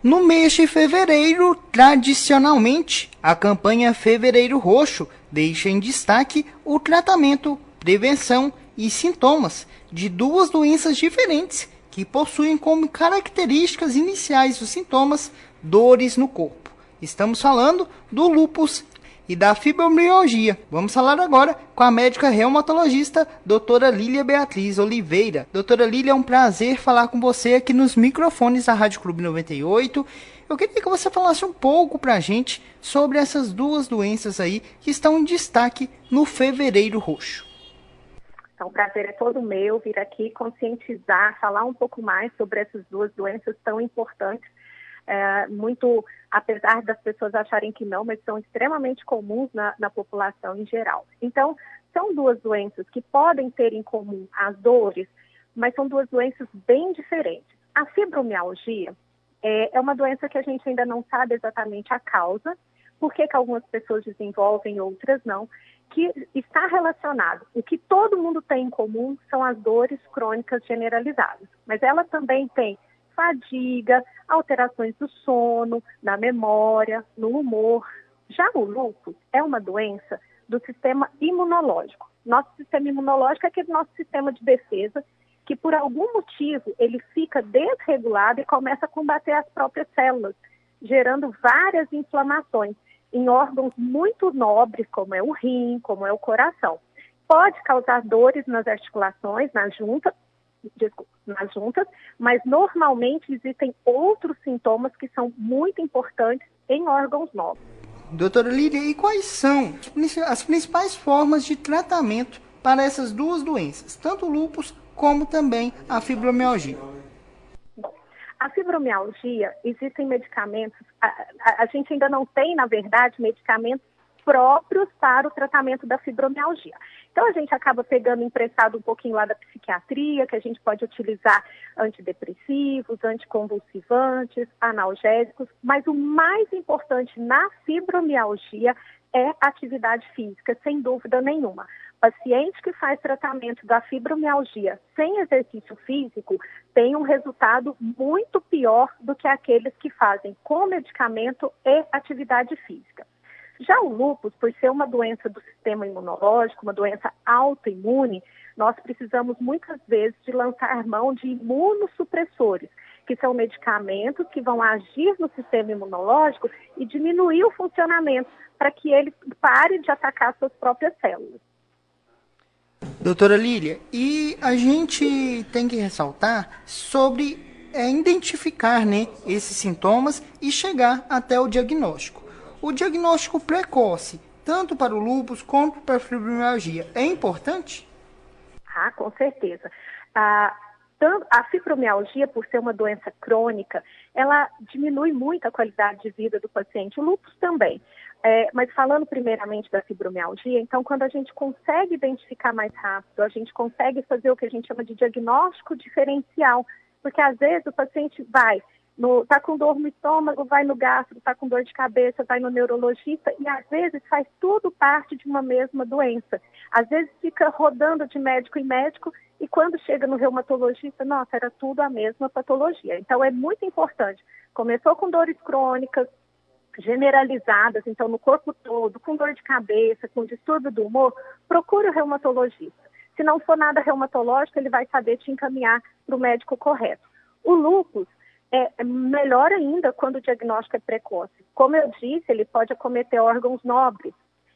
No mês de fevereiro, tradicionalmente, a campanha Fevereiro Roxo deixa em destaque o tratamento, prevenção e sintomas de duas doenças diferentes que possuem como características iniciais dos sintomas dores no corpo. Estamos falando do lúpus e da fibromialgia. Vamos falar agora com a médica reumatologista, doutora Lília Beatriz Oliveira. Doutora Lília, é um prazer falar com você aqui nos microfones da Rádio Clube 98. Eu queria que você falasse um pouco pra gente sobre essas duas doenças aí que estão em destaque no Fevereiro Roxo. Então, o prazer é todo meu vir aqui conscientizar, falar um pouco mais sobre essas duas doenças tão importantes. Muito, apesar das pessoas acharem que não, mas são extremamente comuns na população em geral. Então, são duas doenças que podem ter em comum as dores, mas são duas doenças bem diferentes. A fibromialgia é uma doença que a gente ainda não sabe exatamente a causa, por que algumas pessoas desenvolvem e outras não, que está relacionado. O que todo mundo tem em comum são as dores crônicas generalizadas, mas ela também tem fadiga, alterações do sono, da memória, no humor. Já o lúpus é uma doença do sistema imunológico. Nosso sistema imunológico é aquele nosso sistema de defesa que, por algum motivo, ele fica desregulado e começa a combater as próprias células, gerando várias inflamações em órgãos muito nobres, como é o rim, como é o coração. Pode causar dores nas articulações, nas juntas, mas normalmente existem outros sintomas que são muito importantes em órgãos nobres. Doutora Lília, e quais são as principais formas de tratamento para essas duas doenças, tanto o lúpus como também a fibromialgia? A fibromialgia, existem medicamentos, a gente ainda não tem, na verdade, medicamentos próprios para o tratamento da fibromialgia. Então, a gente acaba pegando emprestado um pouquinho lá da psiquiatria, que a gente pode utilizar antidepressivos, anticonvulsivantes, analgésicos, mas o mais importante na fibromialgia é a atividade física, sem dúvida nenhuma. Paciente que faz tratamento da fibromialgia sem exercício físico tem um resultado muito pior do que aqueles que fazem com medicamento e atividade física. Já o lúpus, por ser uma doença do sistema imunológico, uma doença autoimune, nós precisamos muitas vezes de lançar mão de imunossupressores, que são medicamentos que vão agir no sistema imunológico e diminuir o funcionamento para que ele pare de atacar suas próprias células. Doutora Lília, e a gente tem que ressaltar sobre identificar, né, esses sintomas e chegar até o diagnóstico. O diagnóstico precoce, tanto para o lúpus quanto para a fibromialgia, é importante? Ah, com certeza. A fibromialgia, por ser uma doença crônica, ela diminui muito a qualidade de vida do paciente. O lúpus também. Mas falando primeiramente da fibromialgia, então quando a gente consegue identificar mais rápido, a gente consegue fazer o que a gente chama de diagnóstico diferencial, porque às vezes o paciente está com dor no estômago, vai no gastro, está com dor de cabeça, vai no neurologista e às vezes faz tudo parte de uma mesma doença. Às vezes fica rodando de médico em médico e quando chega no reumatologista, nossa, era tudo a mesma patologia. Então é muito importante. Começou com dores crônicas, generalizadas, então no corpo todo, com dor de cabeça, com distúrbio do humor, procure o reumatologista. Se não for nada reumatológico, ele vai saber te encaminhar para o médico correto. O lúpus é melhor ainda quando o diagnóstico é precoce. Como eu disse, ele pode acometer órgãos nobres.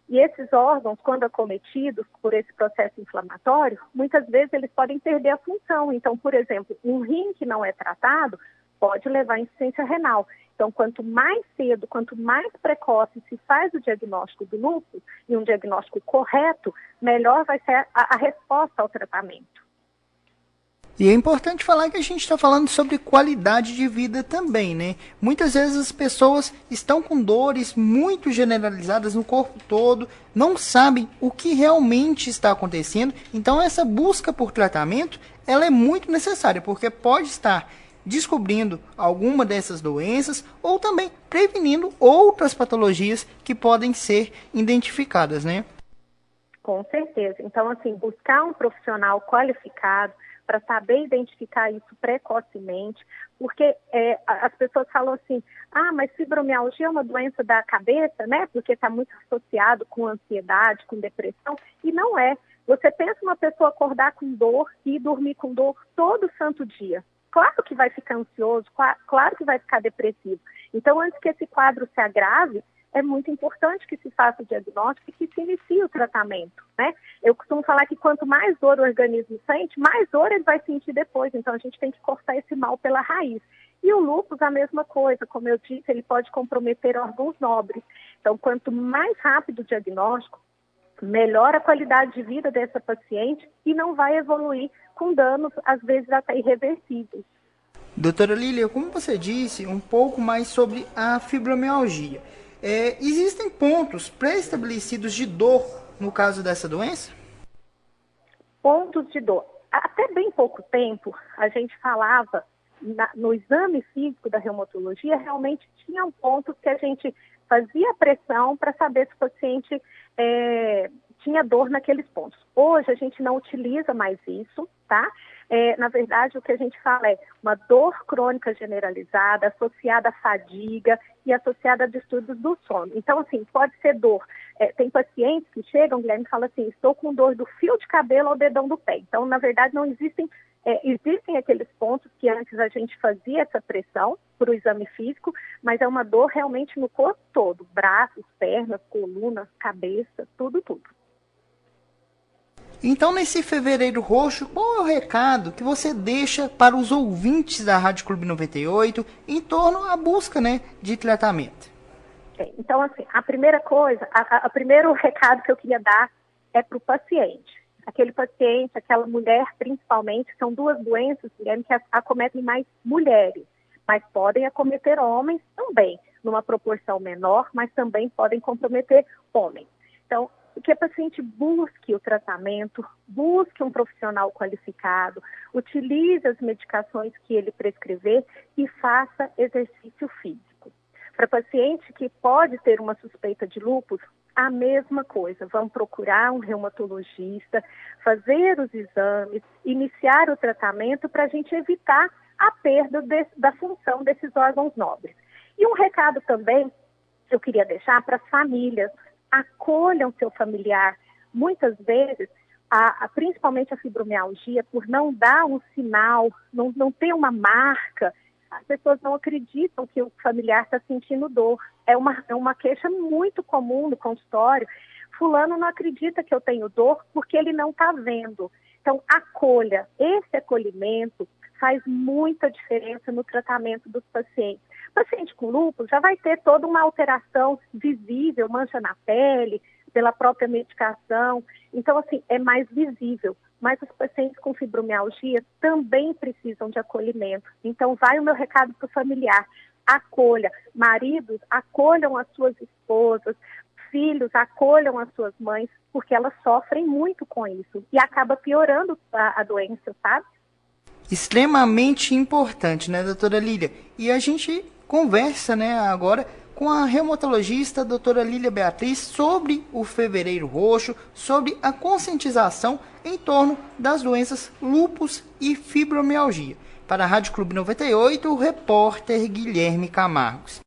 E esses órgãos, quando acometidos por esse processo inflamatório, muitas vezes eles podem perder a função. Então, por exemplo, um rim que não é tratado pode levar à insuficiência renal. Então, quanto mais cedo, quanto mais precoce se faz o diagnóstico do lúpus, e um diagnóstico correto, melhor vai ser a resposta ao tratamento. E é importante falar que a gente está falando sobre qualidade de vida também, né? Muitas vezes as pessoas estão com dores muito generalizadas no corpo todo, não sabem o que realmente está acontecendo. Então essa busca por tratamento, ela é muito necessária, porque pode estar descobrindo alguma dessas doenças ou também prevenindo outras patologias que podem ser identificadas, né? Com certeza. Então, assim, buscar um profissional qualificado, para saber identificar isso precocemente, porque as pessoas falam assim, mas fibromialgia é uma doença da cabeça, né? Porque está muito associado com ansiedade, com depressão, e não é. Você pensa uma pessoa acordar com dor e dormir com dor todo santo dia. Claro que vai ficar ansioso, claro que vai ficar depressivo. Então, antes que esse quadro se agrave, é muito importante que se faça o diagnóstico e que se inicie o tratamento, né? Eu costumo falar que quanto mais dor o organismo sente, mais dor ele vai sentir depois. Então, a gente tem que cortar esse mal pela raiz. E o lúpus, a mesma coisa. Como eu disse, ele pode comprometer órgãos nobres. Então, quanto mais rápido o diagnóstico, melhor a qualidade de vida dessa paciente e não vai evoluir com danos, às vezes até irreversíveis. Doutora Lília, como você disse, um pouco mais sobre a fibromialgia. Existem pontos pré-estabelecidos de dor no caso dessa doença? Pontos de dor. Até bem pouco tempo, a gente falava, no exame físico da reumatologia, realmente tinham pontos que a gente fazia pressão para saber se o paciente tinha dor naqueles pontos. Hoje a gente não utiliza mais isso, tá? Na verdade, o que a gente fala é uma dor crônica generalizada, associada à fadiga e associada a distúrbios do sono. Então, assim, pode ser dor. Tem pacientes que chegam, Guilherme, e falam assim, estou com dor do fio de cabelo ao dedão do pé. Então, na verdade, não existem aqueles pontos que antes a gente fazia essa pressão para o exame físico, mas é uma dor realmente no corpo todo, braços, pernas, coluna, cabeça, tudo. Então, nesse Fevereiro Roxo, qual é o recado que você deixa para os ouvintes da Rádio Clube 98 em torno à busca, né, de tratamento? Então, assim, a primeira coisa, o primeiro recado que eu queria dar é para o paciente. Aquele paciente, aquela mulher, principalmente, são duas doenças, Guilherme, que acometem mais mulheres, mas podem acometer homens também, numa proporção menor, mas também podem comprometer homens. Então, que a paciente busque o tratamento, busque um profissional qualificado, utilize as medicações que ele prescrever e faça exercício físico. Para paciente que pode ter uma suspeita de lúpus, a mesma coisa. Vamos procurar um reumatologista, fazer os exames, iniciar o tratamento para a gente evitar a perda da função desses órgãos nobres. E um recado também que eu queria deixar para as famílias: acolham seu familiar. Muitas vezes, principalmente a fibromialgia, por não dar um sinal, não ter uma marca, as pessoas não acreditam que o familiar está sentindo dor. É uma queixa muito comum no consultório. Fulano não acredita que eu tenho dor porque ele não está vendo. Então, acolha. Esse acolhimento faz muita diferença no tratamento dos pacientes. O paciente com lúpus já vai ter toda uma alteração visível, mancha na pele, pela própria medicação. Então, assim, é mais visível. Mas os pacientes com fibromialgia também precisam de acolhimento. Então, vai o meu recado para o familiar. Acolha. Maridos, acolham as suas esposas. Filhos, acolham as suas mães, porque elas sofrem muito com isso. E acaba piorando a doença, sabe? Extremamente importante, né, doutora Lília? E a gente conversa, né, agora com a reumatologista doutora Lília Beatriz sobre o Fevereiro Roxo, sobre a conscientização em torno das doenças lúpus e fibromialgia. Para a Rádio Clube 98, o repórter Guilherme Camargos.